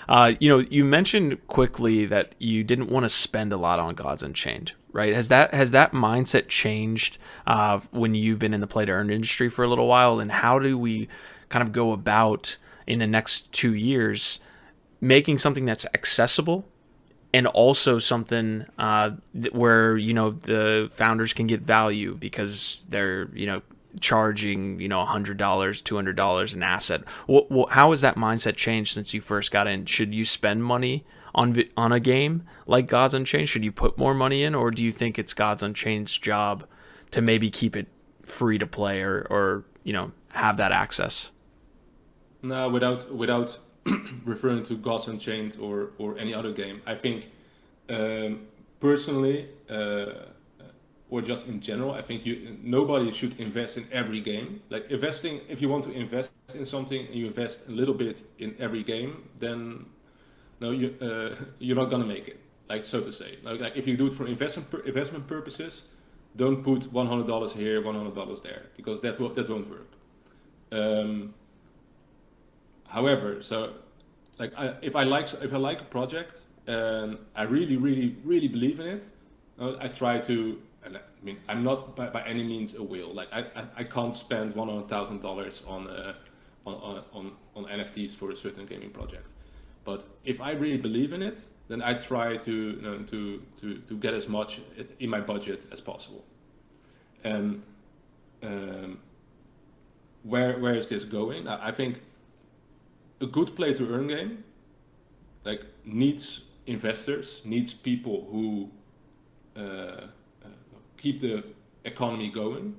You mentioned quickly that you didn't want to spend a lot on Gods Unchained, right? Has that mindset changed when you've been in the play to earn industry for a little while? And how do we kind of go about in the next 2 years making something that's accessible and also something where the founders can get value because they're charging $100, $200 an asset. How has that mindset changed since you first got in? Should you spend money on a game like Gods Unchained? Should you put more money in, or do you think it's Gods Unchained's job to maybe keep it free to play or have that access? No, without referring to Gods Unchained or any other game, I think personally, or just in general, I think nobody should invest in every game. Like investing, if you want to invest in something and you invest a little bit in every game, then no, you're not gonna make it. Like so to say, like if you do it for investment purposes, don't put $100 here, $100 there, because that won't work. However, so like if I like a project and I really believe in it, I try to. And I mean, I'm not by any means a whale. Like I can't spend $100,000 on NFTs for a certain gaming project. But if I really believe in it, then I try to get as much in my budget as possible. And where is this going? I think a good play to earn game like needs investors, needs people who keep the economy going.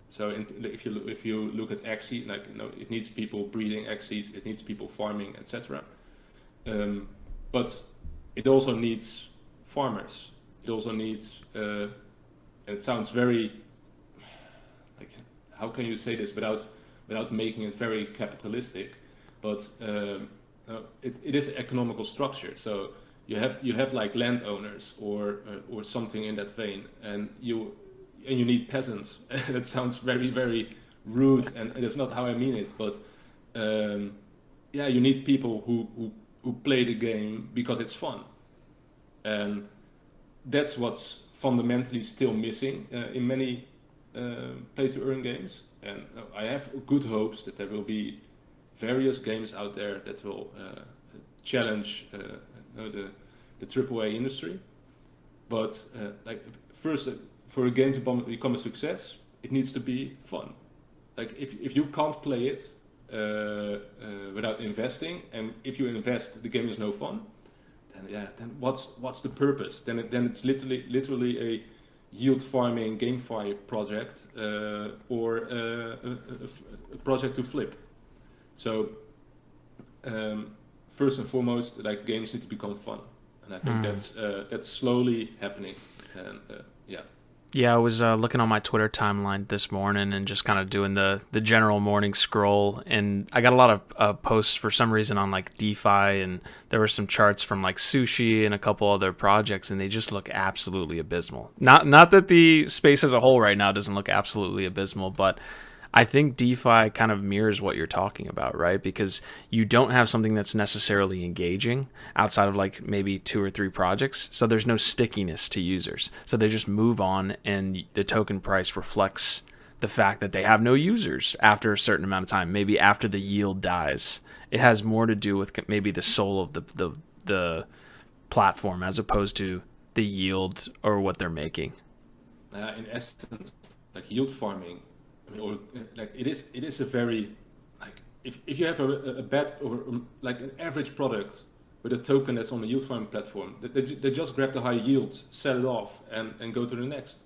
So if you look at Axie, like it needs people breeding Axies, it needs people farming, etc. But it also needs farmers. It also needs. And it sounds very like, how can you say this without making it very capitalistic? But it is an economical structure. So you have like landowners or something in that vein, and you need peasants. That sounds very rude, and that's not how I mean it. But you need people who play the game because it's fun, and that's what's fundamentally still missing in many play to earn games. And I have good hopes that there will be various games out there that will challenge the AAA industry. But like first, for a game to become a success, it needs to be fun. Like if you can't play it without investing, and if you invest, the game is no fun, then what's the purpose? Then it's literally a yield farming GameFi project or a project to flip. So first and foremost, like games need to become fun, and I think that's slowly happening. And Yeah, I was looking on my Twitter timeline this morning and just kind of doing the general morning scroll, and I got a lot of posts for some reason on like DeFi, and there were some charts from like Sushi and a couple other projects, and they just look absolutely abysmal. Not that the space as a whole right now doesn't look absolutely abysmal, but I think DeFi kind of mirrors what you're talking about, right? Because you don't have something that's necessarily engaging outside of like maybe 2 or 3 projects. So there's no stickiness to users. So they just move on, and the token price reflects the fact that they have no users after a certain amount of time, maybe after the yield dies. It has more to do with maybe the soul of the platform as opposed to the yield or what they're making. In essence, like yield farming, I mean, or like it is a very like if you have a bad or like an average product with a token that's on the yield farming platform, they just grab the high yield, sell it off, and go to the next.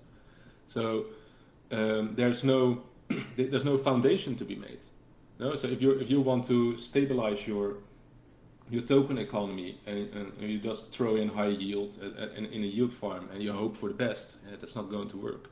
So there's no foundation to be made. No, so if you want to stabilize your token economy and you just throw in high yield in a yield farm and you hope for the best, that's not going to work.